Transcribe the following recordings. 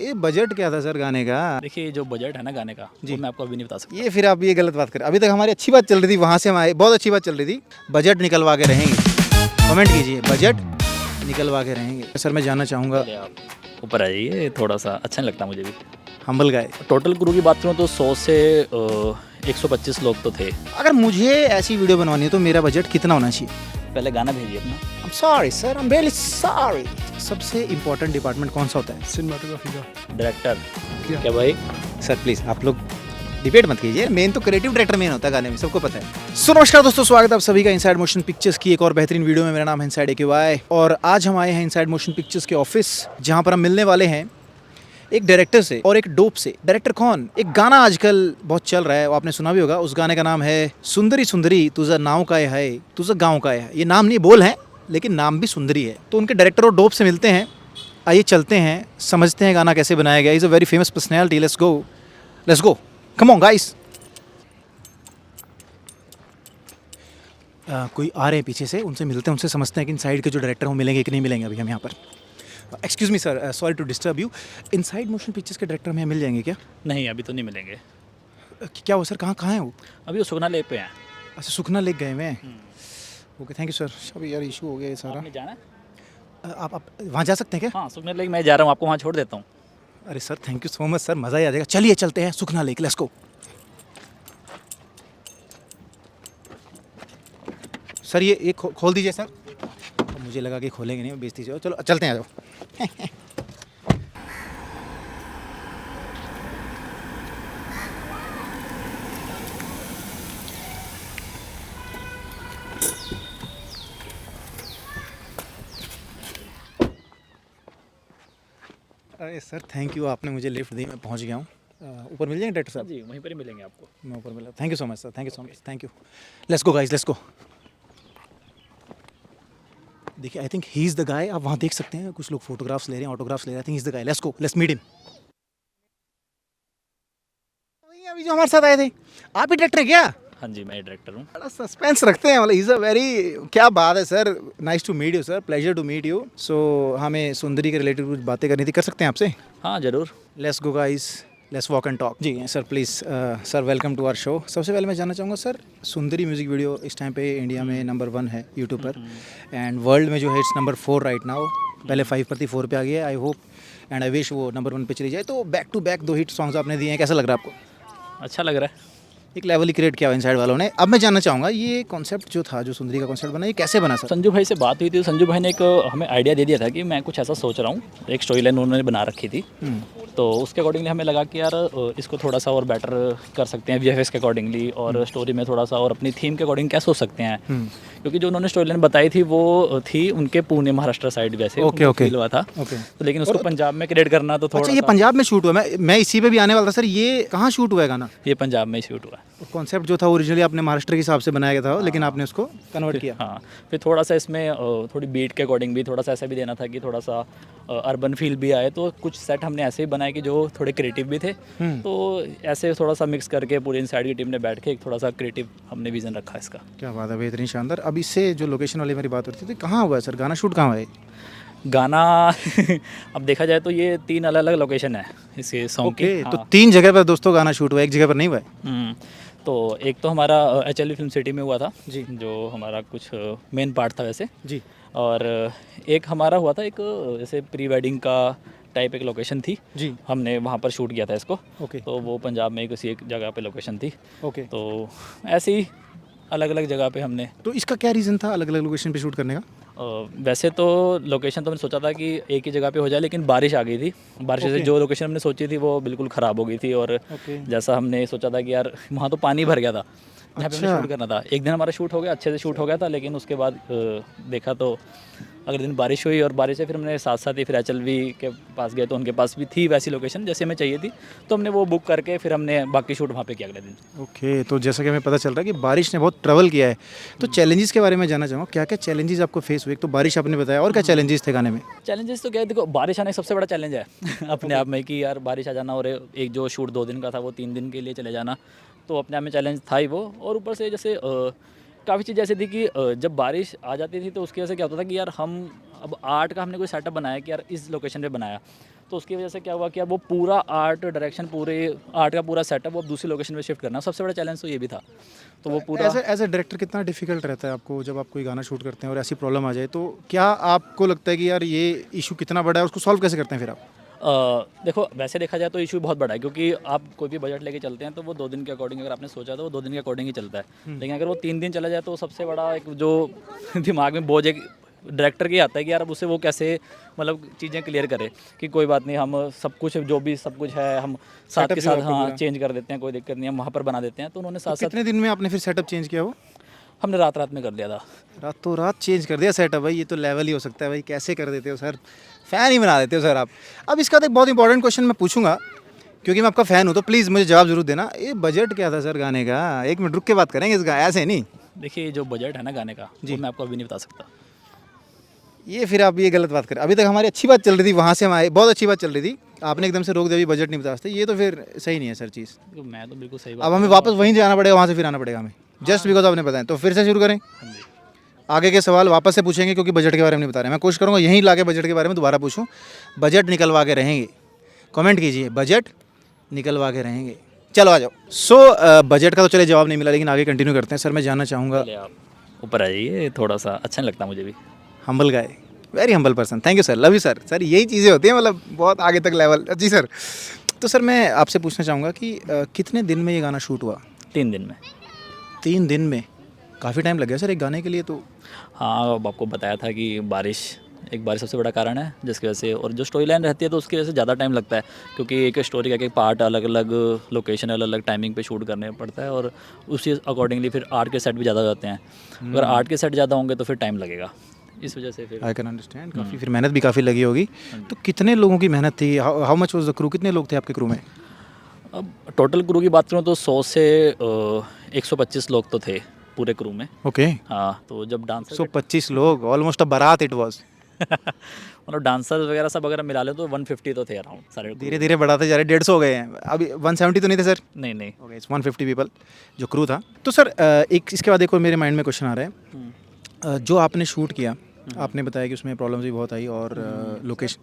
ये बजट क्या था सर गाने का? देखिए जो बजट है ना गाने का जी। वो मैं आपको अभी नहीं बता सकता। ये फिर आप ये गलत बात करें। अभी तक हमारी अच्छी बात चल रही थी, वहाँ से हम आए, बहुत अच्छी बात चल रही थी। बजट निकलवा के रहेंगे। कमेंट कीजिए, बजट निकलवा के रहेंगे। सर मैं जानना चाहूँगा, पहले आप ऊपर आ जाइए, थोड़ा सा अच्छा नहीं लगता मुझे भी। हम्बल गाय, टोटल क्रू की बात करूँ तो 100 से 125 लोग तो थे। अगर मुझे ऐसी वीडियो बनवानी है तो मेरा बजट कितना होना चाहिए? पहले गाना भेजिए अपना। I'm sorry sir, I'm really sorry. सबसे इम्पोर्टेंट डिपार्टमेंट कौन सा होता है? सिनेमाटोग्राफी का। डायरेक्टर क्या भाई? सर प्लीज आप लोग डिबेट मत कीजिए, मेन तो क्रिएटिव डायरेक्टर मेन होता है गाने में, सबको पता है। सो नमस्कार दोस्तों, स्वागत है आप सभी का इनसाइड मोशन पिक्चर्स की एक और बेहतरीन वीडियो में। मेरा नाम है इनसाइड AQY और आज हम आए हैं इनसाइड मोशन पिक्चर्स के ऑफिस, जहां पर हम मिलने वाले हैं एक डायरेक्टर से और एक डोप से। डायरेक्टर कौन? एक गाना आजकल बहुत चल रहा है, वो आपने सुना भी होगा। उस गाने का नाम है सुंदरी सुंदरी तुझा नाव का है, तुझा गाँव का है। ये नाम नहीं बोल है, लेकिन नाम भी सुंदरी है। तो उनके डायरेक्टर और डोप से मिलते हैं। आइए चलते हैं, समझते हैं गाना कैसे बनाया गया। Is a very famous personality. Let's go, come on guys. कोई आ रहे हैं पीछे से, उनसे मिलते हैं, उनसे समझते हैं कि इनसाइड के जो डायरेक्टर हैं वो मिलेंगे कि नहीं मिलेंगे अभी हम यहाँ पर। Excuse me sir, sorry to disturb you. Inside motion pictures के डायरेक्टर हमें मिल जाएंगे क्या? नहीं अभी तो नहीं मिलेंगे। क्या हुआ सर, कहाँ कहाँ है वो? अभी वो सुखना लेक पे हैं। अच्छा, सुखना लेक गए हुए हैं। Okay, thank you sir. अभी यार इशू हो गया ये सारा। आपने जाना है? आप वहाँ जा सकते हैं क्या? हाँ सुखना लेक मैं जा रहा हूँ, आपको वहाँ छोड़ देता हूँ। अरे sir thank you so much sir, मज़ा ही आ जाएगा। चलिए चलते हैं सुखना लेक, लेट्स गो। सर ये एक खोल दीजिए सर। मुझे लगा कि खोलेंगे नहीं, बेइज्जती से। चलो चलते हैं, आ जाओ। अरे सर थैंक यू, आपने मुझे लिफ्ट दी, मैं पहुंच गया हूँ। ऊपर मिल जाएंगे डायरेक्टर साहब? जी वहीं पर ही मिलेंगे आपको। मैं ऊपर मिला। Thank you so much sir, thank you so much, thank you. Let's go guys, let's go. देखिए I think he is the guy. आप वहाँ देख सकते हैं कुछ लोग फोटोग्राफ्स ले रहे हैं, ऑटोग्राफ्स ले रहे हैं। I think he is the guy. Let's go, let's meet him. वही अभी जो हमारे साथ आए थे, आप ही डायरेक्टर हैं क्या? हाँ जी मैं डायरेक्टर हूँ। बड़ा सस्पेंस रखते हैं, मतलब इज़ अ वेरी, क्या बात है सर। Nice to meet you sir, pleasure to meet you. So हमें सुंदरी के रिलेटेड कुछ बातें करनी थी, कर सकते हैं आपसे? हाँ ज़रूर। Let's go guys, let's walk and talk. जी sir please sir, welcome to our show. सबसे पहले मैं जानना चाहूँगा सर, सुंदरी म्यूज़िक वीडियो इस टाइम पे इंडिया में नंबर 1 है यूट्यूब पर, एंड वर्ल्ड में जो है इट्स नंबर 4 राइट नाउ। पहले 5 पर थी, 4 पे आ गई है। I hope and I wish वो नंबर 1 पे चली जाए। तो back to back 2 hit songs आपने दिए हैं, कैसा लग रहा है आपको? अच्छा लग रहा है। एक लेवल ही क्रिएट किया हुआ इनसाइड वालों ने। अब मैं जानना चाहूँगा ये कॉन्सेप्ट जो था, जो सुंदरी का कॉन्सेप्ट बना, ये कैसे बना सर? संजू भाई से बात हुई थी, संजू भाई ने एक हमें आइडिया दे दिया था कि मैं कुछ ऐसा सोच रहा हूँ, एक स्टोरी लाइन उन्होंने बना रखी थी। तो उसके अकॉर्डिंगली हमें लगा कि यार इसको थोड़ा सा और बेटर कर सकते हैं VFX के अकॉर्डिंगली, और स्टोरी में थोड़ा सा और अपनी थीम के अकॉर्डिंग क्या सोच सकते हैं। क्योंकि जो उन्होंने स्टोरी लाइन बताई थी वो थी उनके पुणे महाराष्ट्र साइड, वैसे ओके फील हुआ था। तो लेकिन उसको पंजाब में क्रिएट करना तो थोड़ा अच्छा, ये पंजाब में शूट हुआ? मैं इसी पे भी आने वाला था सर। ये कहाँ शूट हुआ है गाना? ये पंजाब में शूट हुआ। कॉन्सेप्ट जो था ओरिजिनली आपने महाराष्ट्र के हिसाब से बनाया गया था, लेकिन आपने उसको कन्वर्ट किया। हाँ फिर थोड़ा सा इसमें थोड़ी बीट के अकॉर्डिंग भी थोड़ा सा ऐसा भी देना था कि थोड़ा सा अर्बन फील भी आए। तो कुछ सेट हमने ऐसे ही बनाए कि जो थोड़े क्रिएटिव भी थे। तो ऐसे थोड़ा सा मिक्स करके पूरी इनसाइड की टीम ने बैठ के एक थोड़ा सा क्रिएटिव हमने विजन रखा इसका। क्या बात है, बेहतरीन, शानदार। अब इससे जो लोकेशन वाली मेरी बात होती थी, कहाँ हुआ है सर गाना शूट, कहाँ हुआ है गाना? अब देखा जाए तो ये 3 अलग अलग लोकेशन है इसके सॉन्ग की। ओके, तो 3 जगह पर दोस्तों गाना शूट हुआ है, एक जगह पर नहीं हुआ है? तो एक तो हमारा HLV फिल्म सिटी में हुआ था जी, जो हमारा कुछ मेन पार्ट था वैसे। जी, और एक हमारा हुआ था एक जैसे प्री वेडिंग का टाइप एक लोकेशन थी जी। हमने वहाँ पर शूट किया था इसको। ओके, तो वो पंजाब में किसी एक जगह पे लोकेशन थी। ओके। तो ऐसे ही अलग अलग जगह पे हमने तो इसका क्या रीज़न था अलग अलग लोकेशन पे शूट करने का? वैसे तो लोकेशन तो मैंने सोचा था कि एक ही जगह पे हो जाए, लेकिन बारिश आ गई थी। बारिश से ओके। जो लोकेशन हमने सोची थी वो बिल्कुल ख़राब हो गई थी। और ओके। जैसा हमने सोचा था कि यार वहाँ तो पानी भर गया था जहाँ पे हमने अच्छा। शूट करना था। एक दिन हमारा शूट हो गया, अच्छे से शूट हो गया था, लेकिन उसके बाद देखा तो अगले दिन बारिश हुई। और बारिश से फिर हमने साथ साथ ही फिर HLV के पास गए तो उनके पास भी थी वैसी लोकेशन जैसे हमें चाहिए थी। तो हमने वो बुक करके फिर हमने बाकी शूट वहाँ पे किया अगले दिन। ओके, तो जैसा कि हमें पता चल रहा है कि बारिश ने बहुत ट्रैवल किया है, तो चैलेंजेस के बारे में जानना चाहूँगा, क्या क्या चैलेंजेस आपको फेस हुए? एक तो बारिश आपने बताया, और क्या चैलेंजेस थे गाने में? चैलेंजेस तो क्या है, देखो बारिश आने सबसे बड़ा चैलेंज है अपने आप में कि यार बारिश आ जाना, और एक जो शूट 2 दिन का था वो 3 दिन के लिए चले जाना, तो अपने आप में चैलेंज था ही वो। और ऊपर से जैसे काफ़ी चीज़ ऐसी थी कि जब बारिश आ जाती थी तो उसकी वजह से क्या होता था कि यार हम अब आर्ट का हमने कोई सेटअप बनाया कि यार इस लोकेशन पे बनाया, तो उसकी वजह से क्या हुआ कि अब वो पूरा आर्ट डायरेक्शन, पूरे आर्ट का पूरा सेटअप वो अब दूसरी लोकेशन में शिफ्ट करना, सबसे बड़ा चैलेंज तो ये भी था। तो वो पूरा एज ए डायरेक्टर कितना डिफिकल्ट रहता है आपको जब आप कोई गाना शूट करते हैं और ऐसी प्रॉब्लम आ जाए, तो क्या आपको लगता है कि यार ये इशू कितना बड़ा है, उसको सॉल्व कैसे करते हैं फिर आप? देखो वैसे देखा जाए तो इशू बहुत बड़ा है, क्योंकि आप कोई भी बजट लेके चलते हैं तो वो 2 दिन के अकॉर्डिंग अगर आपने सोचा तो वो 2 दिन के अकॉर्डिंग ही चलता है। लेकिन अगर वो 3 दिन चला जाए तो सबसे बड़ा एक जो दिमाग में बोझ एक डायरेक्टर की आता है कि यार अब उसे वो कैसे मतलब चीज़ें क्लियर करे कि कोई बात नहीं, हम सब कुछ जो भी सब कुछ है हम साथ Setup के जो साथ आपका हाँ पूरा। चेंज कर देते हैं, कोई दिक्कत नहीं, हम वहाँ पर बना देते हैं। तो उन्होंने साथ साथ कितने दिन में आपने फिर सेटअप चेंज किया वो? हमने रात रात में कर दिया था। रातों रात चेंज कर दिया सेटअप? भाई ये तो लेवल ही हो सकता है भाई, कैसे कर देते हो सर, फ़ैन ही बना देते हो सर आप। अब इसका तो एक बहुत इंपॉर्टेंट क्वेश्चन मैं पूछूंगा, क्योंकि मैं आपका फ़ैन हूँ, तो प्लीज़ मुझे जवाब जरूर देना। ये बजट क्या था सर गाने का? एक मिनट रुक के बात करेंगे इसका, ऐसे नहीं। देखिए जो बजट है ना गाने का वो मैं आपको अभी नहीं बता सकता। ये फिर आप ये गलत बात करें। अभी तक हमारी अच्छी बात चल रही थी, वहाँ से हम आए, बहुत अच्छी बात चल रही थी, आपने एकदम से रोक दिया, अभी बजट नहीं बता सकते, ये तो फिर सही नहीं है सर चीज़। तो मैं तो बिल्कुल सही अब बात हमें कर रहा वापस वहीं जाना पड़ेगा, वहाँ से फिर आना पड़ेगा हमें, जस्ट बिकॉज आपने बताया। तो फिर से शुरू करें, हूँ। हाँ जी। आगे के सवाल वापस से पूछेंगे, क्योंकि बजट के बारे में नहीं बता रहे। मैं कोशिश करूँगा यहीं लाके बजट के बारे में दोबारा पूछूं। बजट निकलवा के रहेंगे, कमेंट कीजिए, बजट निकलवा के रहेंगे। चलो आ जाओ। बजट का तो चले जवाब नहीं मिला, लेकिन आगे कंटिन्यू करते हैं। सर मैं जानना चाहूँगा, पहले आप ऊपर आ जाइए, थोड़ा सा अच्छा नहीं लगता मुझे भी। Humble guy, very humble person, thank you sir, love you sir. Sir यही चीज़ें होती हैं, मतलब बहुत आगे तक लेवल। जी सर, तो सर मैं आपसे पूछना चाहूँगा कि कितने दिन में ये गाना शूट हुआ? 3 दिन में। 3 दिन में? काफ़ी टाइम लग गया सर एक गाने के लिए तो। हाँ, अब आपको बताया था कि बारिश सबसे बड़ा कारण है जिसकी वजह से, और जो स्टोरी लाइन रहती है तो उसकी वजह से ज़्यादा टाइम लगता है, क्योंकि एक स्टोरी का एक पार्ट अलग अलग लोकेशन अलग अलग टाइमिंग पे शूट करने पड़ता है, और उसी अकॉर्डिंगली फिर आर्ट के सेट भी ज़्यादा जाते हैं। अगर आर्ट के सेट ज़्यादा होंगे तो फिर टाइम लगेगा, इस वजह से फिर आई कैन अंडरस्टैंड, काफ़ी फिर मेहनत भी काफ़ी लगी होगी। तो कितने लोगों की मेहनत थी? How much was the crew? कितने लोग थे आपके क्रू में? अब टोटल क्रू की बात करूँ तो 100 से 125 लोग तो थे पूरे क्रू में। ओके, हाँ, तो जब डांसर 125 लोग, ऑलमोस्ट अ बारात इट वाज। मतलब डांसर वगैरह सब अगर मिला ले तो 150 तो थे अराउंड सारे crew। धीरे धीरे बढ़ाते जा रहे, 150 हो गए हैं अभी। 170 तो नहीं थे सर? नहीं नहीं। ओके, इट्स 150 पीपल जो क्रू था। तो सर एक इसके बाद एक और मेरे माइंड में क्वेश्चन आ रहा है। जो आपने शूट किया, आपने बताया कि उसमें प्रॉब्लम्स भी बहुत आई, और लोकेशन,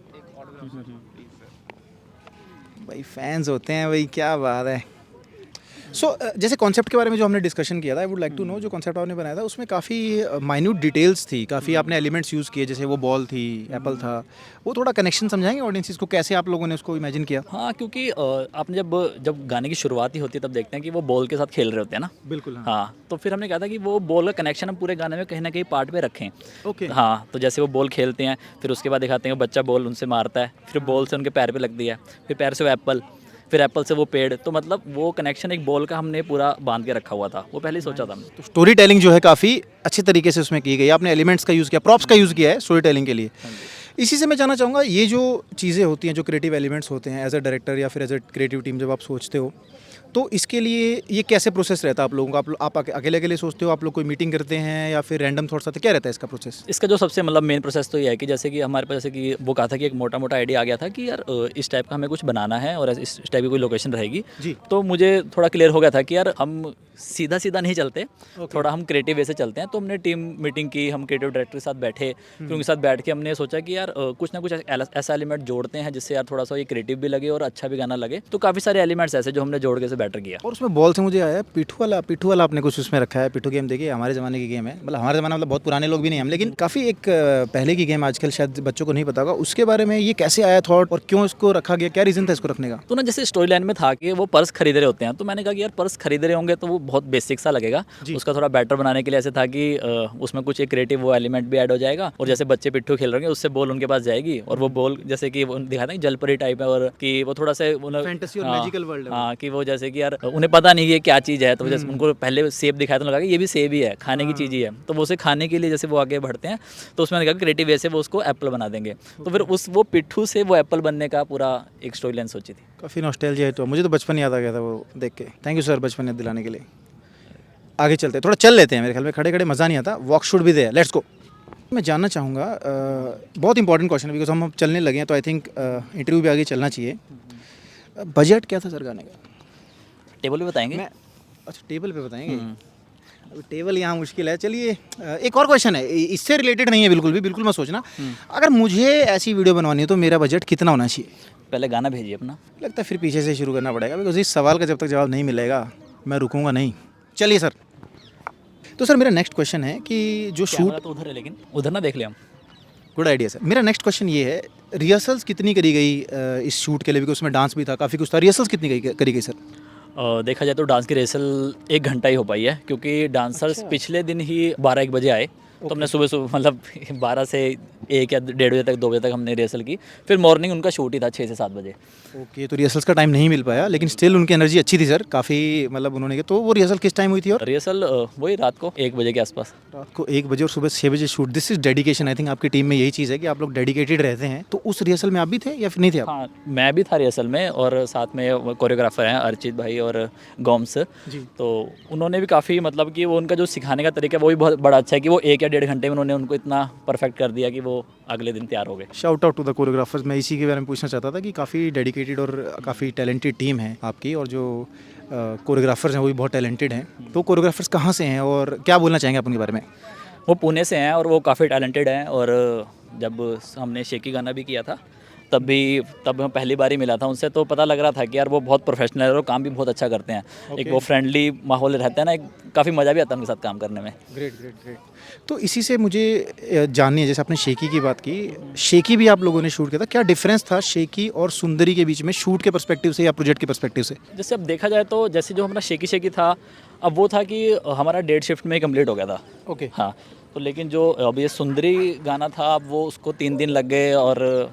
भाई फैंस होते हैं भाई, क्या बात है। जैसे कॉन्सेप्ट के बारे में जो हमने डिस्कशन किया था, I would like to know, जो कॉन्सेप्ट आपने बनाया था उसमें काफ़ी माइन्यूट डिटेल्स थी, काफ़ी आपने एलिमेंट्स यूज़ किए, जैसे वो बॉल थी, एप्पल था, वो थोड़ा कनेक्शन समझाएंगे ऑडियंसिस को, कैसे आप लोगों ने उसको इमेजिन किया? हाँ, क्योंकि आपने जब गाने की शुरुआत ही होती है तब देखते हैं कि वो बॉल के साथ खेल रहे होते हैं ना। बिल्कुल, हाँ, तो फिर हमने कहा था कि वो बॉल का कनेक्शन हम पूरे गाने में कहीं ना कहीं पार्ट पे रखें। ओके। हाँ, तो जैसे वो बॉल खेलते हैं, फिर उसके बाद दिखाते हैं बच्चा बॉल उनसे मारता है, फिर बॉल से उनके पैर पे लगती है, फिर पैर से वो एप्पल, फिर एप्पल से वो पेड़, तो मतलब वो कनेक्शन एक बॉल का हमने पूरा बांध के रखा हुआ था, वो पहले ही सोचा था हमने। तो स्टोरी टेलिंग जो है काफ़ी अच्छे तरीके से उसमें की गई, आपने एलिमेंट्स का यूज़ किया, प्रॉप्स का यूज़ किया है स्टोरी टेलिंग के लिए। इसी से मैं जानना चाहूँगा, ये जो चीज़ें होती हैं, जो क्रिएटिव एलिमेंट्स होते हैं, एज अ डायरेक्टर या फिर एज अ क्रिएटिव टीम जब आप सोचते हो, तो इसके लिए ये कैसे प्रोसेस रहता है आप लोगों का? आप अकेले अकेले सोचते हो, आप लोग कोई मीटिंग करते हैं, या फिर रैंडम थॉट्स आते हैं, क्या रहता है इसका प्रोसेस? इसका जो सबसे मतलब मेन प्रोसेस तो ये है कि जैसे कि हमारे पास, जैसे कि वो कहा था कि एक मोटा मोटा आइडिया आ गया था कि यार इस टाइप का हमें कुछ बनाना है और इस टाइप की कोई लोकेशन रहेगी। जी। तो मुझे थोड़ा क्लियर हो गया था कि यार हम सीधा सीधा नहीं चलते, थोड़ा हम क्रिएटिव वे से चलते हैं। तो हमने टीम मीटिंग की, हम क्रिएटिव डायरेक्टर के साथ बैठे, फिर उनके साथ बैठ के हमने सोचा कि यार कुछ ना कुछ ऐसा एलिमेंट जोड़ते हैं जिससे यार थोड़ा सा ये क्रिएटिव भी लगे और अच्छा भी गाना लगे। तो काफ़ी सारे एलिमेंट्स ऐसे जो हमने जोड़ के से बेटर किया। और उसमें बॉल से मुझे आया पिट्ठू वाला आपने कुछ उसमें रखा है। पिट्ठू गेम देखिए, हमारे ज़माने की गेम है, मतलब हमारे ज़माना मतलब बहुत पुराने लोग भी नहीं हम, लेकिन काफ़ी एक पहले की गेम, आजकल शायद बच्चों को नहीं पता होगा। उसके बारे में ये कैसे आया थॉट, और क्यों इसको रखा गया, क्या रीज़न था इसको रखने का? तो ना जैसे स्टोरी लाइन में था कि वो पर्स खरीद रहे होते हैं, तो मैंने कहा कि यार पर्स खरीद रहे होंगे तो वो बहुत बेसिक सा लगेगा। उसका थोड़ा बेटर बनाने के लिए ऐसे था कि उसमें कुछ एक क्रिएटिव वो एलिमेंट भी ऐड हो जाएगा, और जैसे बच्चे पिट्ठू खेल रहे होंगे उससे बॉल उनके पास जाएगी, और वो बॉल जैसे कि वो दिखाते हैं जलपरी टाइप है, और कि वो थोड़ा सा फैंटेसी और मैजिकल वर्ल्ड है। हाँ, कि वो जैसे कि यार उन्हें पता नहीं ये क्या चीज़ है, तो जैसे उनको पहले सेब दिखाया तो लगा कि ये भी सेब ही है, खाने की चीज़ ही है। तो वो उसे खाने के लिए जैसे वो आगे बढ़ते हैं, तो उसमें कहा क्रिएटिव वे से वो उसको एप्पल बना देंगे। तो फिर वो पिट्ठू से वो एप्पल बनने का पूरा एक स्टोरी लाइन सोची थी। काफ़ी नॉस्टैल्जिया है, तो मुझे तो बचपन याद आ गया था वो देख के। थैंक यू सर बचपन याद दिलाने के लिए। आगे चलते हैं, थोड़ा चल लेते हैं, मेरे ख्याल में खड़े खड़े मज़ा नहीं आता, वॉक शुड भी दे, लेट्स गो। मैं जानना चाहूँगा, बहुत इंपॉर्टेंट क्वेश्चन है, बिकॉज हम चलने लगे हैं, तो आई थिंक इंटरव्यू भी आगे चलना चाहिए। बजट क्या था सर गाने का? टेबल भी बताएंगे। मैं अच्छा टेबल पे बताएंगे। टेबल यहाँ मुश्किल है। चलिए एक और क्वेश्चन है, इससे रिलेटेड नहीं है बिल्कुल भी, बिल्कुल मत सोचना। अगर मुझे ऐसी वीडियो बनवानी है तो मेरा बजट कितना होना चाहिए? पहले गाना भेजिए अपना। लगता है फिर पीछे से शुरू करना पड़ेगा, बिकॉज इस सवाल का जब तक जवाब नहीं मिलेगा मैं रुकूंगा नहीं। चलिए सर, तो सर मेरा नेक्स्ट क्वेश्चन है कि जो शूट, कैमरा तो उधर है लेकिन उधर ना देख ले हम। Good idea sir. मेरा नेक्स्ट क्वेश्चन ये है, रिहर्सल्स कितनी करी गई इस शूट के लिए, बिकॉज उसमें डांस भी था, काफ़ी कुछ था। रिहर्सल्स कितनी करी गई सर? देखा जाए तो डांस की रिहर्सल 1 घंटा ही हो पाई है, क्योंकि डांसर्स पिछले दिन ही 12-1 बजे आए। तो हमने सुबह सुबह मतलब 12 से 1 या 1:30 बजे तक, 2 बजे तक हमने रिहर्सल की। फिर मॉर्निंग उनका शूट ही था 6 से 7 बजे। ओके, तो रिहर्सल्स का टाइम नहीं मिल पाया, लेकिन स्टिल उनकी एनर्जी अच्छी थी सर, काफ़ी मतलब उन्होंने। तो वो रिहर्सल किस टाइम हुई थी? और रिहर्सल वही रात को 1 बजे के आसपास। रात को 1 बजे और सुबह 6 बजे shoot. This is dedication. I think आपकी टीम में यही चीज़ है कि आप लोग डेडिकेटेड रहते हैं। तो उस रिहर्सल में आप भी थे या फिर नहीं थे आप? हाँ, मैं भी था रिहर्सल में, और साथ में कोरियोग्राफर हैं अर्चित भाई और गोम्स जी। तो उन्होंने भी काफ़ी मतलब कि वो उनका जो सिखाने का तरीका है वो भी बहुत बड़ा अच्छा है कि वो 1 या 1.5 घंटे में उन्होंने उनको इतना परफेक्ट कर दिया कि वो अगले दिन तैयार हो गए। Shout out to the choreographers. मैं इसी के बारे में पूछना चाहता था कि काफ़ी डेडिकेटेड और काफ़ी टैलेंटेड टीम है आपकी, और जो कोरियोग्राफर्स हैं वो भी बहुत टैलेंटेड हैं। तो कोरियोग्राफर्स कहाँ से हैं और क्या बोलना चाहेंगे आप उनके बारे में? वो पुणे से हैं और वो काफ़ी टैलेंटेड हैं। और जब हमने शेकी गाना भी किया था तब मैं पहली बार ही मिला था उनसे, तो पता लग रहा था कि यार वो बहुत प्रोफेशनल है और काम भी बहुत अच्छा करते हैं। एक वो फ्रेंडली माहौल रहता है ना, एक काफ़ी मज़ा भी आता है उनके साथ काम करने में। Great great great. तो इसी से मुझे जाननी है, जैसे आपने शेकी की बात की, शेकी भी आप लोगों ने शूट किया था, क्या डिफरेंस था शेकी और सुंदरी के बीच में, शूट के पर्सपेक्टिव से या प्रोजेक्ट के पर्सपेक्टिव से? जैसे अब देखा जाए तो जैसे जो हमारा शेकी शेकी था, अब वो था कि हमारा 1.5 शिफ्ट में कंप्लीट हो गया था। ओके। हाँ, तो लेकिन जो अब ये सुंदरी गाना था, अब वो उसको 3 दिन लग गए। और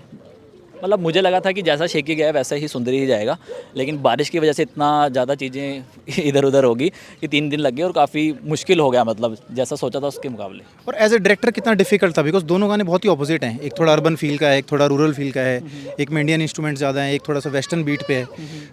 मतलब मुझे लगा था कि जैसा शेकी गया वैसा ही सुंदरी ही जाएगा, लेकिन बारिश की वजह से इतना ज़्यादा चीज़ें इधर उधर होगी कि 3 दिन लग गए और काफ़ी मुश्किल हो गया, मतलब जैसा सोचा था उसके मुकाबले। और एज ए डायरेक्टर कितना डिफिकल्ट था, बिकॉज दोनों गाने बहुत ही ऑपोजिट हैं। एक थोड़ा अर्बन फील का है, एक थोड़ा रूरल फील का है, एक में इंडियन इंस्ट्रूमेंट ज़्यादा है, एक थोड़ा सा वेस्टर्न बीट पे है।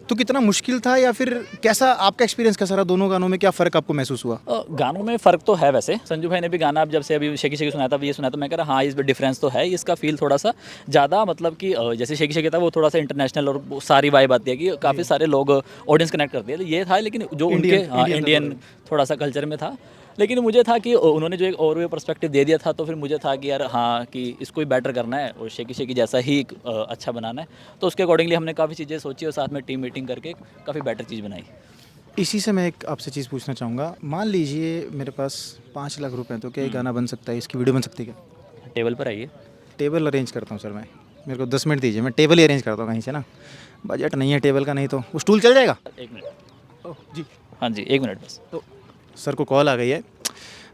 तो कितना मुश्किल था, या फिर कैसा आपका एक्सपीरियंस कैसा रहा दोनों गानों में? क्या फ़र्क आपको महसूस हुआ? गानों में फ़र्क तो है वैसे। संजू भाई ने भी गाना अब जब से अभी शेकी शेकी सुनाया था, अब ये सुनाया, तो मैं कह रहा हाँ इसमें डिफरेंस तो है। इसका फील थोड़ा सा ज़्यादा, मतलब कि जैसे शेकी शेकी था वो थोड़ा सा इंटरनेशनल और वो सारी वाइब आती है कि काफ़ी सारे लोग ऑडियंस कनेक्ट करते हैं, तो ये था। लेकिन जो उनके इंडियन थोड़ा सा कल्चर में था, लेकिन मुझे था कि उन्होंने जो एक और वे पर्सपेक्टिव दे दिया था, तो फिर मुझे था कि यार हाँ कि इसको ही बेटर करना है और शेकी शेकी जैसा ही अच्छा बनाना है। तो उसके अकॉर्डिंगली हमने काफ़ी चीज़ें सोची और साथ में टीम मीटिंग करके काफ़ी बेटर चीज़ बनाई। इसी से मैं एक आपसे चीज़ पूछना चाहूँगा, मान लीजिए मेरे पास 5 लाख रुपए हैं, तो क्या ये गाना बन सकता है, इसकी वीडियो बन सकती है क्या? टेबल पर आइए। टेबल अरेंज करता हूँ सर मैं, मेरे को 10 मिनट दीजिए, मैं टेबल ही अरेंज करता हूँ कहीं से ना। बजट नहीं है टेबल का, नहीं तो वो स्टूल चल जाएगा। 1 मिनट। ओह जी। हाँ जी, 1 मिनट बस। तो सर को कॉल आ गई है,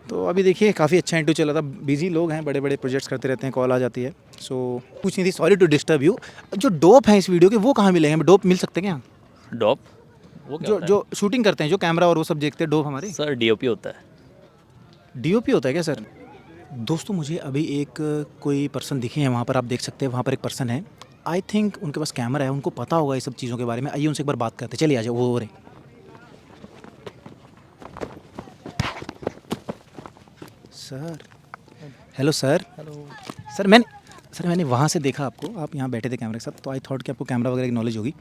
तो अभी देखिए काफ़ी अच्छा इंटरव्यू चला था। बिजी लोग हैं, बड़े बड़े प्रोजेक्ट्स करते रहते हैं, कॉल आ जाती है। सो पूछनी थी, सॉरी टू डिस्टर्ब यू, जो डोप हैं इस वीडियो के वो कहाँ मिलेंगे? डोप मिल सकते हैं क्या? डॉप वो क्या जो होता है? जो शूटिंग करते हैं, जो कैमरा और वो सब देखते हैं, डोप हमारे सर डीओपी होता है। डीओपी होता है क्या सर? दोस्तों मुझे अभी एक कोई पर्सन दिखे हैं वहाँ पर, आप देख सकते हैं वहाँ पर एक पर्सन है। आई थिंक उनके पास कैमरा है, उनको पता होगा ये सब चीज़ों के बारे में। आइए उनसे एक बार बात करते हैं। चलिए आ जाओ, वो हो रहे। Sir, hello sir. Hello. Sir मैंने वहाँ से देखा आपको, आप यहाँ बैठे थे कैमरे के साथ, तो आई थॉट कि आपको कैमरा वगैरह की नॉलेज होगी।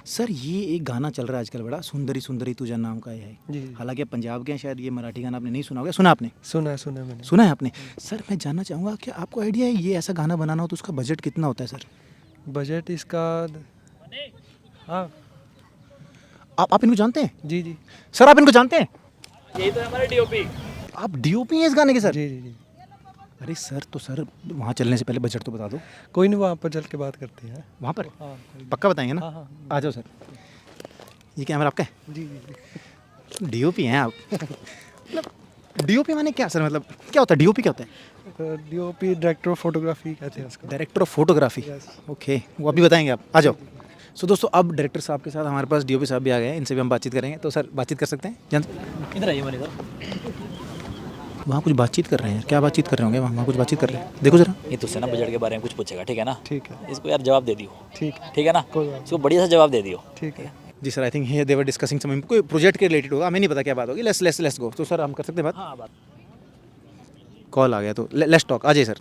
सर ये एक गाना चल रहा है आजकल बड़ा, सुंदरी सुंदरी तुझा नाम का है। जी। हालांकि आप पंजाब के हैं, शायद ये मराठी गाना आपने नहीं सुना होगा। सुना आपने? सुना है मैंने। सुना है आपने? सर मैं जानना चाहूँगा कि आपको आइडिया है ये ऐसा गाना बनाना हो तो उसका बजट कितना होता है सर? बजट इसका हाँ आप इनको जानते हैं? जी जी सर आप इनको जानते हैं? यही तो है हमारा डीओपी। आप डीओपी हैं इस गाने के सर? जी जी जी। अरे सर, तो सर वहाँ चलने से पहले बजट तो बता दो। कोई नहीं, वहाँ पर चल के बात करते हैं। वहाँ पर हाँ पक्का बताएंगे ना? हाँ हाँ। आ जाओ सर। ये कैमरा आपका है? जी जी जी। डीओपी हैं आप? मतलब डीओपी माने क्या सर, मतलब क्या होता है डीओपी, क्या होता है? डीओपी डायरेक्टर ऑफ फोटोग्राफी कहते हैं उसको। Director of photography. Yes. Okay, वो अभी बताएंगे आप। आ जाओ। सो दोस्तों अब डायरेक्टर साहब के साथ हमारे पास डीओपी साहब भी आ गए हैं, इनसे भी हम बातचीत करेंगे। तो सर बातचीत कर सकते हैं? इधर आइए हमारे इधर। वहाँ कुछ बातचीत कर रहे हैं, क्या बातचीत कर रहे होंगे? वहाँ कुछ बातचीत कर रहे हैं, देखो जरा। ये तुझसे ना बजट के बारे में कुछ पूछेगा, ठीक है ना? ठीक है इसको यार जवाब दे दियो, ठीक है ठीक है ना? कोई बात इसको बढ़िया सा जवाब दे दियो। ठीक है। जी सर, आई थिंक ये देवर डिस्कसिंग समथिंग, कोई प्रोजेक्ट के रिलेटेड होगा, हमें नहीं पता क्या बात होगी। Let's go. तो सर हम कर सकते हैं बात? हाँ बात। कॉल आ गया तो लेट्स टॉक। आ जाइए सर।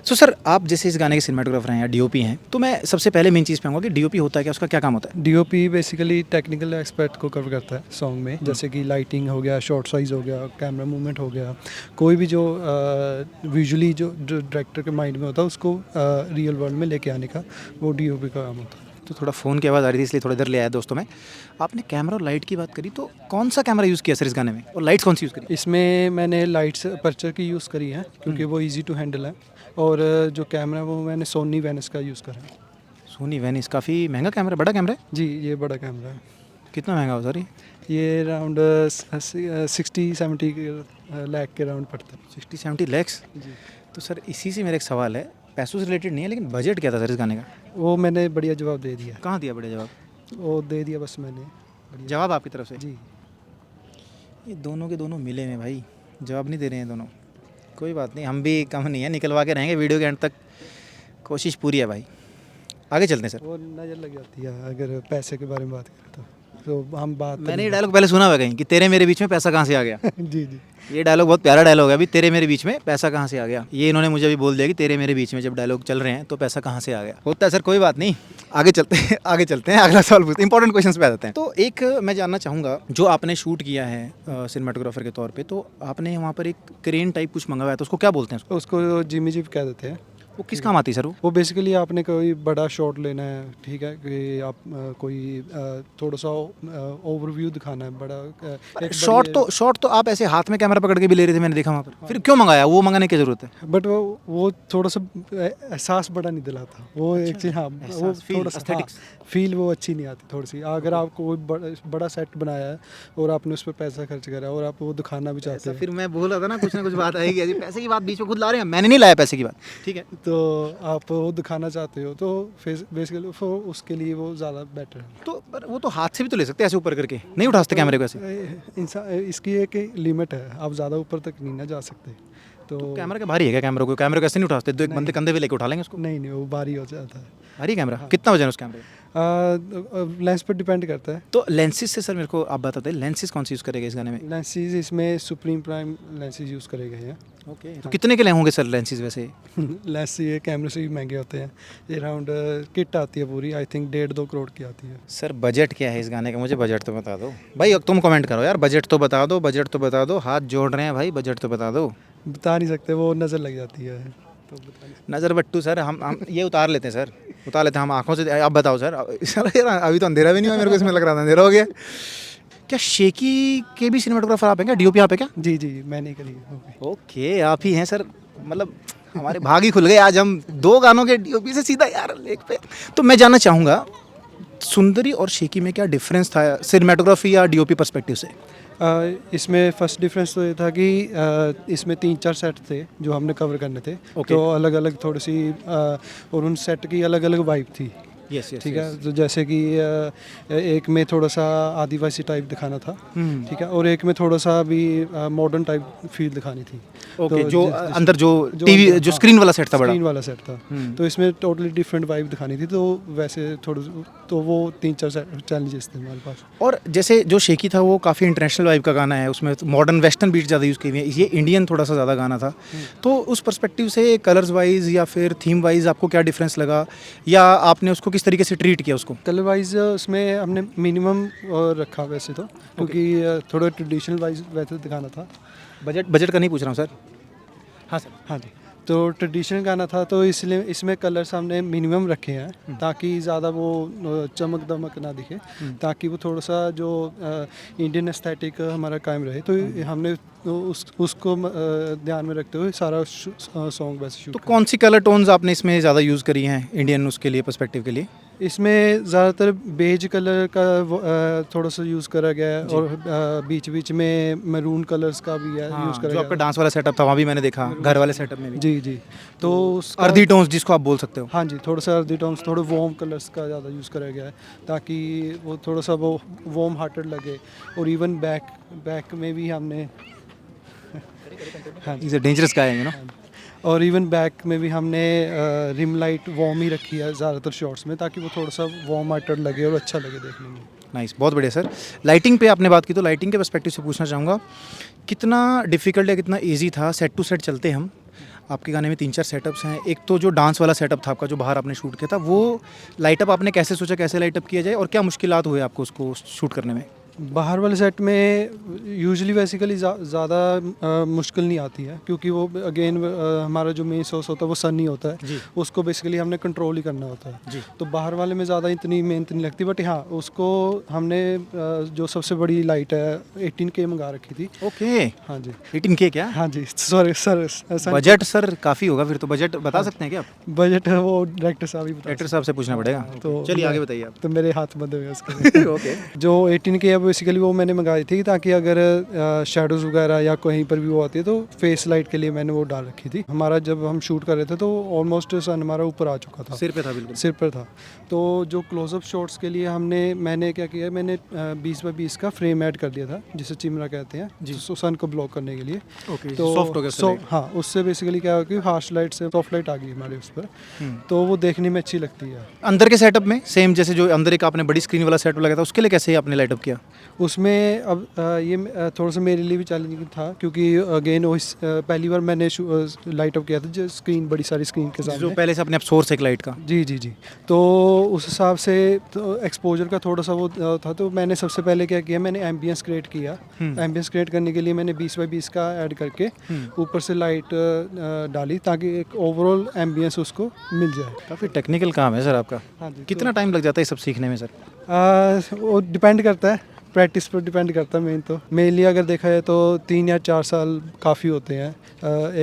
सो सर, आप जैसे इस गाने के सिनेमाटोग्राफर हैं या डीओपी हैं, तो मैं सबसे पहले मेन चीज़ पे आऊँगा कि डीओपी होता है क्या, उसका क्या काम होता है? डीओपी बेसिकली टेक्निकल एस्पेक्ट को कवर करता है सॉन्ग में, जैसे कि लाइटिंग हो गया, शॉट साइज हो गया, कैमरा मूवमेंट हो गया, कोई भी जो विजुअली जो डायरेक्टर के माइंड में होता है उसको रियल वर्ल्ड में लेके आने का वो डीओपी का काम होता है। तो थोड़ा फ़ोन की आवाज़ आ रही थी इसलिए थोड़ा इधर ले आया दोस्तों में। आपने कैमरा और लाइट की बात करी, तो कौन सा कैमरा यूज़ किया सर इस गाने में, और लाइट्स कौन सी यूज़ करी? इसमें मैंने लाइट्स अपर्चर की यूज़ करी है क्योंकि वो इजी टू हैंडल है, और जो कैमरा वो मैंने सोनी वेनिस का यूज़ करा है। सोनी वेनिस, काफ़ी महंगा कैमरा, बड़ा कैमरा है? जी, ये बड़ा कैमरा है। कितना महंगा हो सर ये अराउंड 60-70 लाख के राउंड पड़ता है। 60-70 लैक्स? जी, तो सर इसी से मेरा एक सवाल है, पैसों से रिलेटेड नहीं है लेकिन बजट क्या था सर इस गाने का? वो मैंने बढ़िया जवाब दे दिया। कहाँ दिया बढ़िया जवाब? वो दे दिया बस मैंने बढ़िया। जवाब आपकी तरफ से? जी, ये दोनों के दोनों मिले हैं भाई, जवाब नहीं दे रहे हैं दोनों। कोई बात नहीं, हम भी कम नहीं है, निकलवा के रहेंगे वीडियो के एंड तक, कोशिश पूरी है भाई। आगे चलते हैं सर। वो नज़र लग जाती है अगर पैसे के बारे में बात करें तो हम बात मैंने ये डायलॉग पहले सुना हुआ कहीं कि तेरे मेरे बीच में पैसा कहाँ से आ गया। जी जी, ये डायलॉग बहुत प्यारा डायलॉग है, अभी तेरे मेरे बीच में पैसा कहाँ से आ गया, ये इन्होंने मुझे अभी बोल दिया कि तेरे मेरे बीच में जब डायलॉग चल रहे हैं तो पैसा कहाँ से आ गया। होता है सर, कोई बात नहीं, आगे चलते हैं आगे चलते हैं, अगला सवाल पूछते हैं, इंपॉर्टेंट क्वेश्चंस पे आ जाते हैं। तो एक मैं जानना चाहूँगा, जो आपने शूट किया है सिनेमाटोग्राफर के तौर पर, तो आपने वहाँ पर एक क्रेन टाइप कुछ मंगवाया, तो उसको क्या बोलते हैं? उसको जिमी जिप कह देते हैं। वो किस काम आती है सर? वो बेसिकली आपने कोई बड़ा शॉट लेना है, ठीक है, कि आप कोई थोड़ा सा ओवरव्यू दिखाना है बड़ा एक शॉट तो आप ऐसे हाथ में कैमरा पकड़ के भी ले रहे थे, मैंने देखा वहाँ पर। फिर क्यों मंगाया, वो मंगाने की जरूरत है? बट वो थोड़ा सा एहसास बड़ा नहीं दिलाता वो एक चीज़। हाँ, वो थोड़ा सा फील वो अच्छी नहीं आती थोड़ी सी। अगर आपको कोई बड़ा सेट बनाया है और आपने उस पर पैसा खर्च करा और आप वो दिखाना भी चाहते हैं, फिर मैं बोल रहा था ना, कुछ ना कुछ बात आएगी ऐसी, पैसे की बात बीच में खुद ला रहे हैं, मैंने नहीं लाया पैसे की बात, ठीक है। तो आप वो दिखाना चाहते हो तो बेसिकली उसके लिए वो ज़्यादा बेटर है। तो पर वो तो हाथ से भी तो ले सकते हैं, ऐसे ऊपर करके नहीं उठा सकते कैमरे को ऐसे? इंसान इसकी एक लिमिट है, आप ज़्यादा ऊपर तक नहीं ना जा सकते। तो कैमरा का भारी है क्या? कैमरे को ऐसे नहीं उठा सकते? दो एक बंदे कंधे पे लेके उठा लेंगे उसको? नहीं, वो भारी हो जाता है। भारी कैमरा? कितना वजन है उस कैमरे का? लेंस पर डिपेंड करता है। तो लेंसेज से सर मेरे को आप बताते हैं, लेंसेज कौन सी यूज़ करेगा इस गाने में? लेंसेज इसमें सुप्रीम प्राइम लेंसेज यूज़ करे गए हैं। ओके, तो कितने के लिए होंगे सर लेंसेज वैसे? लेंस ये कैमरे से भी महंगे होते हैं। ये अराउंड किट आती है पूरी, आई थिंक 1.5-2 करोड़ की आती है। सर बजट क्या है इस गाने का, मुझे बजट तो बता दो भाई। अब तुम कमेंट करो यार, बजट तो बता दो, बजट तो बता दो, हाथ जोड़ रहे हैं भाई, बजट तो बता दो। बता नहीं सकते, वो नज़र लग जाती है तो बता नहीं। नज़र बट्टू सर, हम ये उतार लेते हैं सर, उतार लेते हैं हम आँखों से। आप बताओ सर, अभी तो अंधेरा भी नहीं हुआ, मेरे को इसमें लग रहा था अंधेरा हो गया। क्या शेकी के भी सिनेमाटोग्राफर आप हैं क्या, डीओपी आप है क्या? जी जी, मैंने करी है। ओके, आप ही हैं सर, मतलब हमारे भाग ही खुल गए आज, हम 2 गानों के डीओपी से सीधा यार लेक पे। तो मैं जानना चाहूँगा, सुंदरी और शेकी में क्या डिफरेंस था सिनेमाटोग्राफी या डीओपी पर्सपेक्टिव से? इसमें फर्स्ट डिफरेंस तो ये था कि इसमें 3-4 सेट थे जो हमने कवर करने थे। तो अलग अलग थोड़ी सी और उन सेट की अलग अलग वाइब थी। यस यस, ठीक है, तो जैसे कि एक में थोड़ा सा आदिवासी टाइप दिखाना था, ठीक है, और एक में थोड़ा सा भी मॉडर्न टाइप फील दिखानी थी। ओके, तो जो अंदर जो टीवी जो स्क्रीन वाला सेट था, बड़ा स्क्रीन वाला सेट था, तो इसमें टोटली डिफरेंट वाइब दिखानी थी। तो वैसे थोड़ा तो वो 3-4 चैलेंजेस थे हमारे पास। और जैसे जो शेकी था वो काफ़ी इंटरनेशनल वाइब का गाना है, उसमें मॉडर्न वेस्टर्न बीट ज़्यादा यूज़ की हुई है, ये इंडियन थोड़ा सा ज़्यादा गाना था। तो उस पर्सपेक्टिव से कलर्स वाइज या फिर थीम वाइज आपको क्या डिफरेंस लगा, या आपने उसको किस तरीके से ट्रीट किया उसको? कलर वाइज उसमें हमने मिनिमम रखा वैसे तो, क्योंकि थोड़ा ट्रेडिशनल वाइज वैसे दिखाना था। बजट का नहीं पूछ रहा हूँ सर। हाँ सर। हाँ जी, तो ट्रेडिशनल गाना था तो इसलिए इसमें कलर्स हमने मिनिमम रखे हैं ताकि ज़्यादा वो चमक दमक ना दिखे, ताकि वो थोड़ा सा जो इंडियन एस्थेटिक हमारा कायम रहे। तो हमने उसको ध्यान में रखते हुए सारा सॉन्ग वैसे शूट। तो कौन सी कलर टोन्स आपने इसमें ज़्यादा यूज़ करी हैं इंडियन उसके लिए पर्सपेक्टिव के लिए? इसमें ज़्यादातर बेज कलर का थोड़ा सा यूज़ करा गया है, और बीच बीच में मैरून कलर्स का भी है यूज़ करा जो गया। आपका डांस वाला सेटअप था वहाँ भी मैंने देखा, घर वाले सेटअप में भी। जी जी, तो अर्दी टोन्स जिसको आप बोल सकते हो। हाँ जी, थोड़ा सा अर्दी टोन्स, थोड़े वार्म कलर्स का ज़्यादा यूज़ करा गया है ताकि वो थोड़ा सा वो वार्म हार्टेड लगे। और इवन बैक में भी हमने हाँ इज अ डेंजरस गाय है, यू नो। और इवन बैक में भी हमने रिम लाइट वार्म ही रखी है ज़्यादातर शॉट्स में, ताकि वो थोड़ा सा वार्म हार्टेड लगे और अच्छा लगे देखने में। नाइस, बहुत बढ़िया सर। लाइटिंग पे आपने बात की, तो लाइटिंग के पर्सपेक्टिव से पूछना चाहूँगा, कितना डिफिकल्ट या कितना इजी था सेट टू सेट चलते हम, आपके गाने में 3-4 सेटअप्स हैं। एक तो जो डांस वाला सेटअप था आपका, जो बाहर आपने शूट किया था, वो लाइटअप आपने कैसे सोचा, कैसे लाइटअप किया जाए और क्या मुश्किलात हुए आपको उसको शूट करने में? बाहर वाले सेट में यूजुअली बेसिकली ज़्यादा मुश्किल नहीं आती है, क्योंकि वो अगेन हमारा जो मेन सोर्स होता है वो सन नहीं होता है जी। उसको बेसिकली हमने कंट्रोल ही करना होता है। जी। तो बाहर वाले में ज़्यादा इतनी मेहनत नहीं लगती, बट हाँ उसको हमने जो सबसे बड़ी लाइट है 18K मंगा रखी थी। ओके, हाँ जी। 18K क्या? हाँ जी, सॉरी सर। बजट सर काफ़ी होगा फिर तो, बजट बता सकते हैं क्या आप? बजट है वो डायरेक्टर साहब ही बता डायरेक्टर साहब से पूछना पड़ेगा। तो चलिए आगे बताइए आप। तो मेरे हाथ बंधे हुए हैं उसके। ओके। जो 18K है बेसिकली वो मैंने मंगाई थी ताकि अगर शेडोज़ वगैरह या कहीं पर भी वो आती है तो फेस लाइट के लिए मैंने वो डाल रखी थी। हमारा जब हम शूट कर रहे थे तो ऑलमोस्ट सन हमारा ऊपर आ चुका था, सिर पे था बिल्कुल। सिर पर था। तो जो क्लोजअप शॉट्स के लिए मैंने क्या किया, मैंने 20x20 का फ्रेम ऐड कर दिया था जिसे चिमरा कहते हैं जी। तो सन को ब्लॉक करने के लिए। ओके, तो सॉफ्ट हो गया उससे हाँ, उससे बेसिकली क्या हुआ कि हार्श लाइट से सॉफ्ट लाइट आ गई हमारे उस पर, हम्म। तो वो देखने में अच्छी लगती है। अंदर के सेटअप में सेम जैसे जो अंदर एक आपने बड़ी स्क्रीन वाला सेटअप लगाया था, उसके लिए कैसे आपने लाइटअप किया? उसमें अब थोड़ा सा मेरे लिए भी चैलेंजिंग था, क्योंकि अगेन वो पहली बार मैंने लाइट अप किया था जो स्क्रीन, बड़ी सारी स्क्रीन के जो सामने। पहले से अपने आप सोर्स एक लाइट का। जी जी जी। तो उस हिसाब से तो एक्सपोजर का थोड़ा सा वो था, तो मैंने सबसे पहले क्या किया, मैंने एम्बियंस क्रिएट किया। एम्बियंस क्रिएट करने के लिए मैंने 20x20 का ऐड करके ऊपर से लाइट डाली ताकि एक ओवरऑल एम्बियंस उसको मिल जाए। काफ़ी टेक्निकल काम है सर आपका। हाँ जी। कितना टाइम लग जाता है ये सब सीखने में सर? वो डिपेंड करता है, प्रैक्टिस पर डिपेंड करता है। मेनली अगर देखा जाए तो 3 या 4 साल काफ़ी होते हैं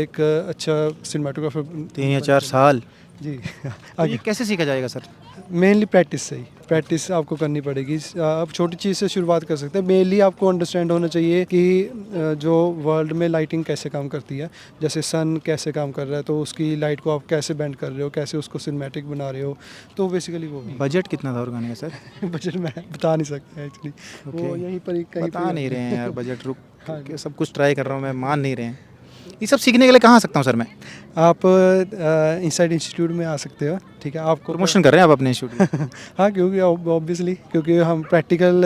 एक अच्छा सिनेमाटोग्राफर। 3 या 4 साल? जी। तो ये कैसे सीखा जाएगा सर? मेनली प्रैक्टिस से ही, प्रैक्टिस आपको करनी पड़ेगी। आप छोटी चीज़ से शुरुआत कर सकते हैं। मेनली आपको अंडरस्टैंड होना चाहिए कि जो वर्ल्ड में लाइटिंग कैसे काम करती है, जैसे सन कैसे काम कर रहा है तो उसकी लाइट को आप कैसे बेंड कर रहे हो, कैसे उसको सिनेमैटिक बना रहे हो। तो बेसिकली वो बजट कितना था और गाने का सर? बजट मैं बता नहीं सकता एक्चुअली, वो यहीं पर ही कहीं बता नहीं रहे हैं यार बजट। रुक हाँ। के सब कुछ ट्राई कर रहा हूँ मैं, मान नहीं रहे हैं। ये सब सीखने के लिए कहाँ आ सकता हूँ सर मैं? आप इनसाइड इंस्टीट्यूट में आ सकते हो, ठीक है। आपको प्रमोशन कर रहे हैं आप अपने इंस्टीट्यूट में? हाँ, क्योंकि ऑब्वियसली क्योंकि हम प्रैक्टिकल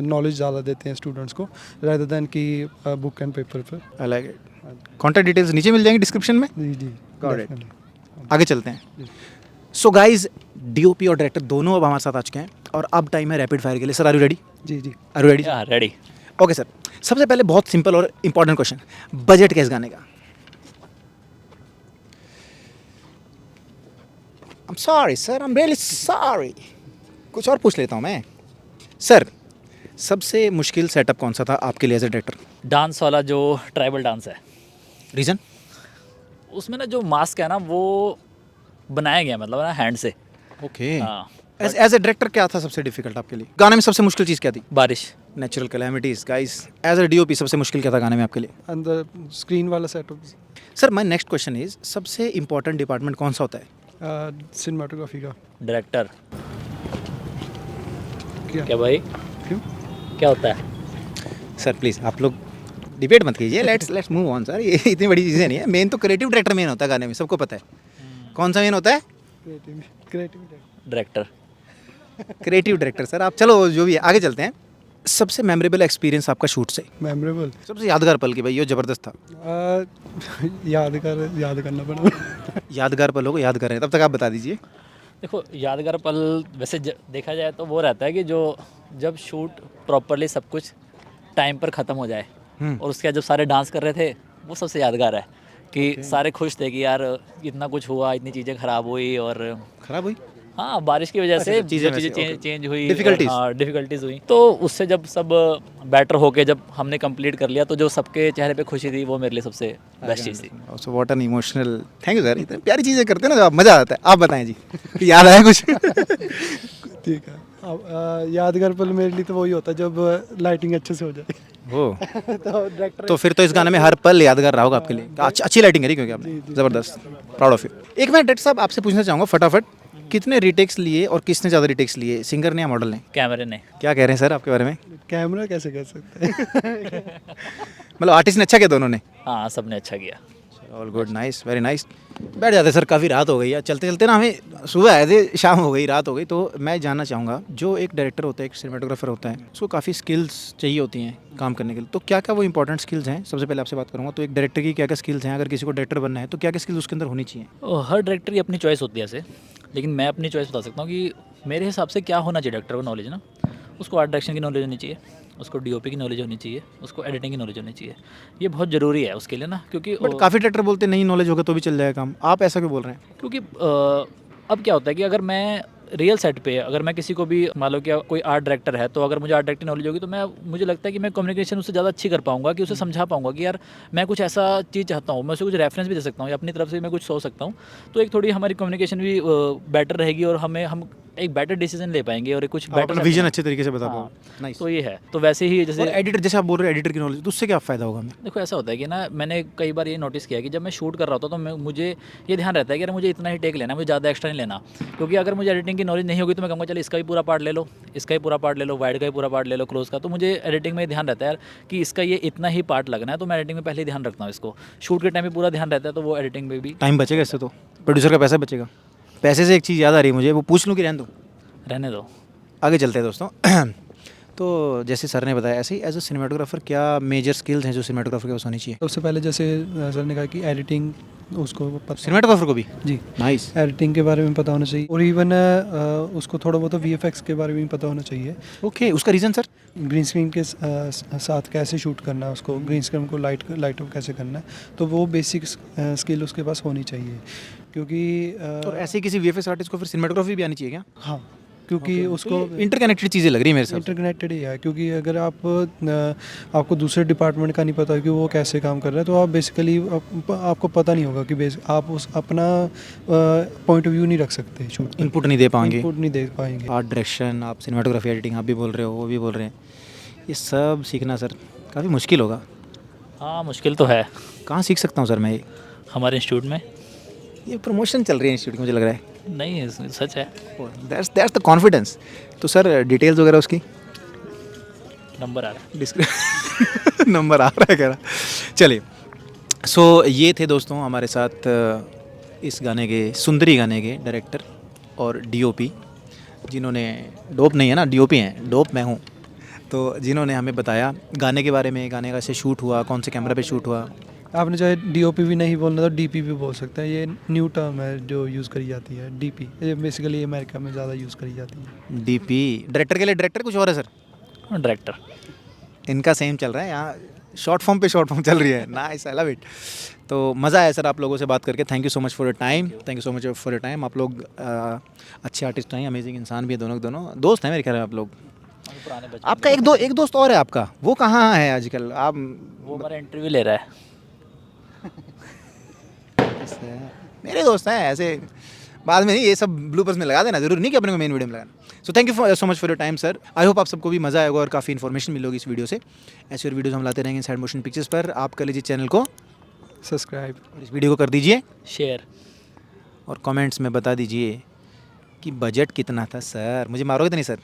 नॉलेज ज़्यादा देते हैं स्टूडेंट्स को रादर देन कि बुक एंड पेपर पर। I like it. Contact details नीचे मिल जाएंगी डिस्क्रिप्शन में। जी जी, Got it. definitely। आगे चलते हैं। सो गाइज, डीओपी और डायरेक्टर दोनों अब हमारे साथ आ चुके हैं और अब टाइम है रैपिड फायर के लिए। Sir are you ready? जी जी। Are you ready? Ready. Okay sir, सबसे पहले बहुत सिंपल और इंपॉर्टेंट क्वेश्चन, बजट क्या इस गाने का? I'm sorry sir, I'm really sorry। कुछ और पूछ लेता हूँ मैं। सर, सबसे मुश्किल सेटअप कौन सा था आपके लिए एज ए डायरेक्टर? डांस वाला जो ट्राइबल डांस है, रीज़न? उसमें ना जो मास्क है ना वो बनाया गया, मतलब ना हैंड से। ओके। हाँ, एज ए डायरेक्टर क्या था सबसे डिफिकल्ट आपके लिए? गाने में सबसे मुश्किल चीज़ क्या थी? बारिश। Natural calamities. Guys, as a DOP सबसे मुश्किल क्या था गाने में आपके लिए? अंदर स्क्रीन वाला setup, sir my next question is, सबसे इंपॉर्टेंट डिपार्टमेंट कौन सा होता है? सिनेमाटोग्राफी का। डायरेक्टर। क्या भाई? क्यों? क्या होता है? सर प्लीज़ आप लोग डिबेट मत कीजिए, लेट्स मूव ऑन सर। ये इतनी बड़ी चीज़ें नहीं है। मेन तो क्रिएटिव डायरेक्टर मेन होता है गाने में, सबको पता है। कौन सा मेन होता है? Creative director. Creative director. Sir आप चलो जो भी है आगे चलते हैं। सबसे मेमोरेबल एक्सपीरियंस आपका शूट से, मेमोरेबल, सबसे यादगार पल की भाई ये ज़बरदस्त था। याद करना पड़ा। यादगार पल को याद कर रहे हैं, तब तक आप बता दीजिए। देखो, यादगार पल वैसे देखा जाए तो वो रहता है कि जब शूट प्रॉपरली सब कुछ टाइम पर ख़त्म हो जाए और उसके बाद जब सारे डांस कर रहे थे, वो सबसे यादगार है कि सारे खुश थे कि यार इतना कुछ हुआ, इतनी चीज़ें ख़राब हुई और खराब हुई? हाँ, बारिश की वजह से चीज़ें जो वैसे, चीज़ें okay। चेंज हुई, Difficulties। हाँ डिफ़िकल्टीज हुई, तो उससे जब सब बेटर होके जब हमने कंप्लीट कर लिया तो जो सबके चेहरे पे खुशी थी वो मेरे लिए सबसे बेस्ट चीज़ थी। So what an emotional. Thank you sir, इतनी प्यारी चीज़ें करते हैं ना, मज़ा आता है। आप बताएं जी, याद आया कुछ? ठीक है। अब यादगार पल मेरे लिए तो वही होता है जब लाइटिंग अच्छे से हो जाए। वो तो डायरेक्टर तो फिर तो इस गाने में हर पल यादगार रहा होगा आपके लिए। अच्छी लाइटिंग करी क्योंकि आपने, ज़बरदस्त, प्राउड ऑफ यू। एक मैं डायरेक्टर साहब आपसे पूछना चाहूँगा फटाफट, कितने रिटेक्स लिए और किसने ज़्यादा रिटेक्स लिए, सिंगर ने या मॉडल ने? कैमरे ने। क्या कह रहे हैं सर आपके बारे में? कैमरा कैसे कर सकते हैं? मतलब आर्टिस्ट ने अच्छा किया दोनों ने? हाँ, सबने अच्छा किया। All good, nice, very nice. बैठ जाते सर, काफ़ी रात हो गई है, चलते चलते ना हमें सुबह आए थे, शाम हो गई, रात हो गई। तो मैं जानना चाहूँगा, जो एक डायरेक्टर होता है, एक सिनेमाटोग्राफर होता है, उसको काफ़ी स्किल्स चाहिए होती हैं काम करने के लिए। तो क्या क्या वो इंपॉर्टेंट स्किल्स हैं? सबसे पहले आपसे बात करूँगा, तो एक डायरेक्टर की क्या क्या स्किल्स हैं? अगर किसी को डायरेक्टर बनना है तो क्या क्या स्किल्स उसके अंदर होनी चाहिए? हर डायरेक्टर की अपनी चॉइस होती है ऐसे, लेकिन मैं अपनी चॉइस बता सकता हूँ कि मेरे हिसाब से क्या होना चाहिए डायरेक्टर को नॉलेज ना, उसको आर्ट डायरेक्शन की नॉलेज होनी चाहिए, उसको डीओपी की नॉलेज होनी चाहिए, उसको एडिटिंग की नॉलेज होनी चाहिए। ये बहुत ज़रूरी है उसके लिए ना, क्योंकि बट काफ़ी डायरेक्टर बोलते हैं नहीं नॉलेज होगा तो भी चल जाएगा काम, आप ऐसा क्यों बोल रहे हैं? क्योंकि अब क्या होता है कि अगर मैं रियल सेट पे अगर मैं किसी को भी मान लो कि कोई आर्ट डायरेक्टर है, तो अगर मुझे आर्ट डायरेक्टिंग नॉलेज होगी तो मैं मुझे लगता है कि मैं कम्युनिकेशन उससे ज़्यादा अच्छी कर पाऊंगा, कि उसे समझा पाऊंगा कि यार मैं कुछ ऐसा चीज़ चाहता हूँ, मैं उसे कुछ रेफरेंस भी दे सकता हूँ या अपनी तरफ से मैं कुछ सोच सकता हूँ। तो एक थोड़ी हमारी कम्युनिकेशन भी बेटर रहेगी और हम एक बेटर डिसीजन ले पाएंगे और एक कुछ आप बेटर अपना विजन अच्छे तरीके से बता हाँ। पाओ। नाइस। तो ये है। तो वैसे ही और जैसे एडिटर, जैसे आप बोल रहे हो एडिटर की नॉलेज, तो उससे क्या फ़ायदा होगा हमें? देखो ऐसा होता है कि ना, मैंने कई बार ये नोटिस किया कि जब मैं शूट कर रहा होता तो मुझे ये ध्यान रहता है कि यार मुझे इतना ही टेक लेना है, मुझे ज़्यादा एक्स्ट्रा नहीं लेना। क्योंकि अगर मुझे एडिटिंग की नॉलेज नहीं होगी तो मैं कहूँगा चल इसका भी पूरा पार्ट ले लो, इसका ही पूरा पार्ट ले लो, वाइड का ही पूरा पार्ट ले लो, क्लोज का। तो मुझे एडिटिंग में ध्यान रहता है यार कि इसका ये इतना ही पार्ट लगना है, तो मैं एडिटिंग में पहले ही ध्यान रखता हूँ इसको। शूट के टाइम में पूरा ध्यान रहता है, तो वो एडिटिंग में भी टाइम बचेगा इससे, तो प्रोड्यूसर का पैसा बचेगा। पैसे से एक चीज़ याद आ रही है मुझे, वो पूछ लूँ कि रहने दो? रहने दो। आगे चलते हैं दोस्तों। तो जैसे सर ने बताया, ऐसे ही एज अ सिनेमाटोग्राफर क्या मेजर स्किल्स हैं जो सिनेमाटोग्राफर के पास होनी चाहिए? सबसे पहले जैसे सर ने कहा कि एडिटिंग उसको पता, सिनेमाटोग्राफर को भी? जी, नाइस। एडिटिंग के बारे में पता होना चाहिए, और इवन उसको थोड़ा बहुत VFX के बारे में भी पता होना चाहिए। ओके, उसका रीज़न सर? ग्रीन स्क्रीन के साथ कैसे शूट करना है, उसको ग्रीन स्क्रीन को लाइट अप कैसे करना है, तो वो बेसिक स्किल उसके पास होनी चाहिए। क्योंकि और ऐसे ही किसी VFX आर्टिस्ट को फिर सिनेमाटोग्राफी भी आनी चाहिए क्या? हाँ, क्योंकि उसको इंटरकनेक्टेड चीज़ें लग रही है मेरे साथ। इंटरकनेक्टेड ही है। क्योंकि अगर आपको दूसरे डिपार्टमेंट का नहीं पता कि वो कैसे काम कर रहा है, तो आप बेसिकली आपको पता नहीं होगा कि आप उस अपना पॉइंट ऑफ व्यू नहीं रख सकते, शूट इनपुट नहीं दे पाएंगे, इनपुट नहीं दे पाएंगे। आर्ट डायरेक्शन, आप सिनेमाटोग्राफी, एडिटिंग आप भी बोल रहे हो, वो भी बोल रहे हैं, ये सब सीखना सर काफ़ी मुश्किल होगा। हाँ मुश्किल तो है। कहाँ सीख सकता हूँ सर मैं ये? हमारे इंस्टीट्यूट में ये प्रमोशन चल रही है इंस्टीट्यूट की, मुझे लग रहा है। नहीं, सच है। That's the confidence. तो सर डिटेल्स वगैरह उसकी नंबर आ रहा है। नंबर आ रहा है कह रहा। चलिए, सो ये थे दोस्तों हमारे साथ इस गाने के, सुंदरी गाने के डायरेक्टर और DOP, जिन्होंने, डोप नहीं है ना, DOP हैं, डोप मैं हूँ। तो जिन्होंने हमें बताया गाने के बारे में, गाने का कैसे शूट हुआ, कौन से कैमरा पे शूट हुआ। आपने चाहे DOP भी नहीं बोलना तो DP भी बोल सकते हैं। ये न्यू टर्म है जो यूज़ करी जाती है, DP। ये बेसिकली अमेरिका में ज़्यादा यूज़ करी जाती है। DP डायरेक्टर के लिए, डायरेक्टर कुछ और है सर? डायरेक्टर इनका सेम चल रहा है यहाँ, शॉर्ट फॉर्म पे शॉर्ट फॉर्म चल रही है। Nice, I love it. तो मज़ा आया सर आप लोगों से बात करके। Thank you so much for your time, thank you so much for your time. आप लोग अच्छे आर्टिस्ट हैं, अमेजिंग इंसान भी है, दोनों दोनों दोस्त हैं मेरे ख्याल में आप लोग। पुराने बच्चे। आपका एक दोस्त और है आपका, वो कहाँ है आजकल? आप वो हमारा इंटरव्यू ले रहा है। मेरे दोस्त हैं ऐसे, बाद में नहीं, ये सब ब्लूपर्स में लगा देना, जरूरी नहीं कि अपने को मेन वीडियो में लगाना। So thank you so much for your time sir. I hope आप सबको भी मज़ा आएगा और काफ़ी इन्फॉर्मेशन मिलेगी इस वीडियो से। ऐसी और वीडियोस हम लाते रहेंगे इनसाइड मोशन पिक्चर्स पर। आप कर लीजिए चैनल को सब्सक्राइब और इस वीडियो को कर दीजिए शेयर, और कमेंट्स में बता दीजिए कि बजट कितना था सर। मुझे मारोगे तो नहीं सर?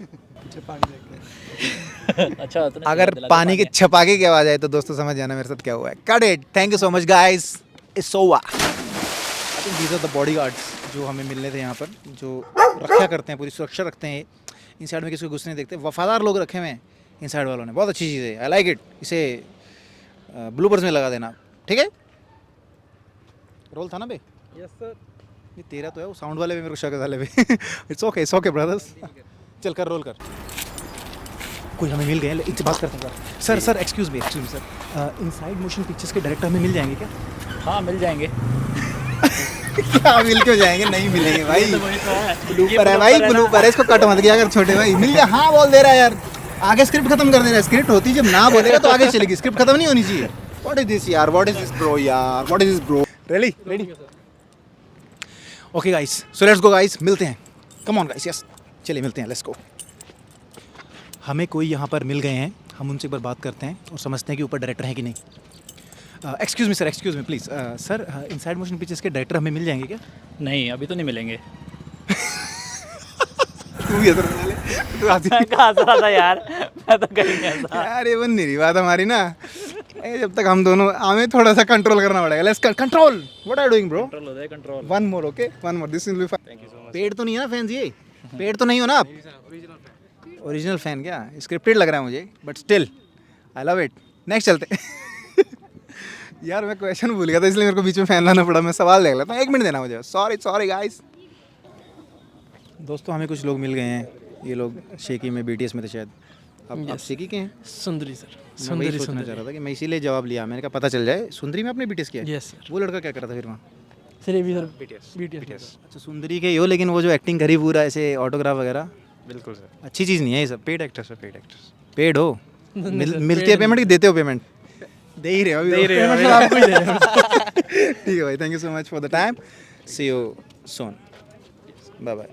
अच्छा तो अगर पानी के छपाके की आवाज़ आए तो दोस्तों समझ जाना मेरे साथ क्या हुआ है। Cut it, thank you so much guys, it's over. I think these are the bodyguards जो हमें मिलने थे यहाँ पर, जो रक्षा करते हैं, पूरी सुरक्षा रखते हैं। इन साइड में किसी को घुसने नहीं देखते, वफादार लोग रखे हुए हैं इन साइड वालों ने। बहुत अच्छी चीज़ है, आई लाइक इट। इसे ब्लूपर्स में लगा देना, ठीक है? रोल था ना बे? Yes sir. ये तेरा तो है, वो साउंड वाले भी मेरे को शक है साले पे। It's okay brothers. चल कर, रोल कर। कोई हमें मिल गए, इनसे बात करते हैं sir. Sir excuse me sir, inside motion pictures के डायरेक्टर हमें मिल जाएंगे क्या? हाँ मिल जाएंगे। क्या मिल क्यों जाएंगे? नहीं मिलेंगे भाई, ब्लूपर है भाई, ब्लूपर है, इसको कट मत किया अगर छोटे भाई। मिल जा, हाँ बोल दे रहा है यार, आगे स्क्रिप्ट खत्म कर दे रहा है। स्क्रिप्ट होती जब ना बोलेगा तो आगे चलेगी, स्क्रिप्ट खत्म नहीं होनी चाहिए। व्हाट इज दिस यार, व्हाट इज दिस ब्रो यार, what is this bro? Ready? Okay guys, so let's go guys, मिलते हैं। कम ऑन गाइस, यस चलिए मिलते हैं, लेट्स गो। हमें कोई यहाँ पर मिल गए हैं, हम उनसे एक बार बात करते हैं और समझते हैं कि ऊपर डायरेक्टर है कि नहीं। Excuse me sir, excuse me please sir, inside motion pictures के डायरेक्टर हमें मिल जाएंगे क्या? नहीं अभी तो नहीं मिलेंगे। तू भी तू मैं कहाँ से रहा था यार, मैं तो कहीं नहीं ऐसा। यार ये बन नहीं रही बात हमारी ना। जब तक हम दोनों हमें थोड़ा सा कंट्रोल करना पड़ेगा. Let's control. What are you doing bro? Control हो जाए control. One more, okay, one more. This will be fine. Thank you so much. Paid तो नहीं है ना फैंस ये? पेड तो नहीं हो ना आप? ओरिजिनल फैन क्या? स्क्रिप्टेड लग रहा है मुझे, but still I love it. Next चलते. यार मैं क्वेश्चन भूल गया था, इसलिए मेरे को बीच में फैन लाना पड़ा. मैं सवाल देख लेता हूँ, 1 मिनट देना मुझे. Sorry sorry guys. दोस्तों हमें कुछ लोग मिल गए हैं. ये लोग शेकी में BTS में थे शायद. आप शेकी के हैं? सुंदरी सर. मैं वही सोचना चाह रहा था कि मैं इसीलिए जवाब लिया. मैंने कहा पता चल जाए. सुंदरी में आपने BTS किया है? Yes sir. वो लड़का क्या कर रहा था फिर वहाँ? सर ये भी सर BTS. अच्छा सुंदरी के ही हो, लेकिन वो जो एक्टिंग करी पूरा ऐसे ऑटोग्राफ वगैरह, बिल्कुल सर. अच्छी चीज़ नहीं है ये सब. पेड एक्टर्स है, पेड एक्टर्स. पेड हो? मिलती है पेमेंट कि देते हो पेमेंट? दे ही रहे हो अभी. दे रहे हो आपको ही दे रहे हो. ठीक है भाई, thank you so much for the time. See you soon. Bye bye.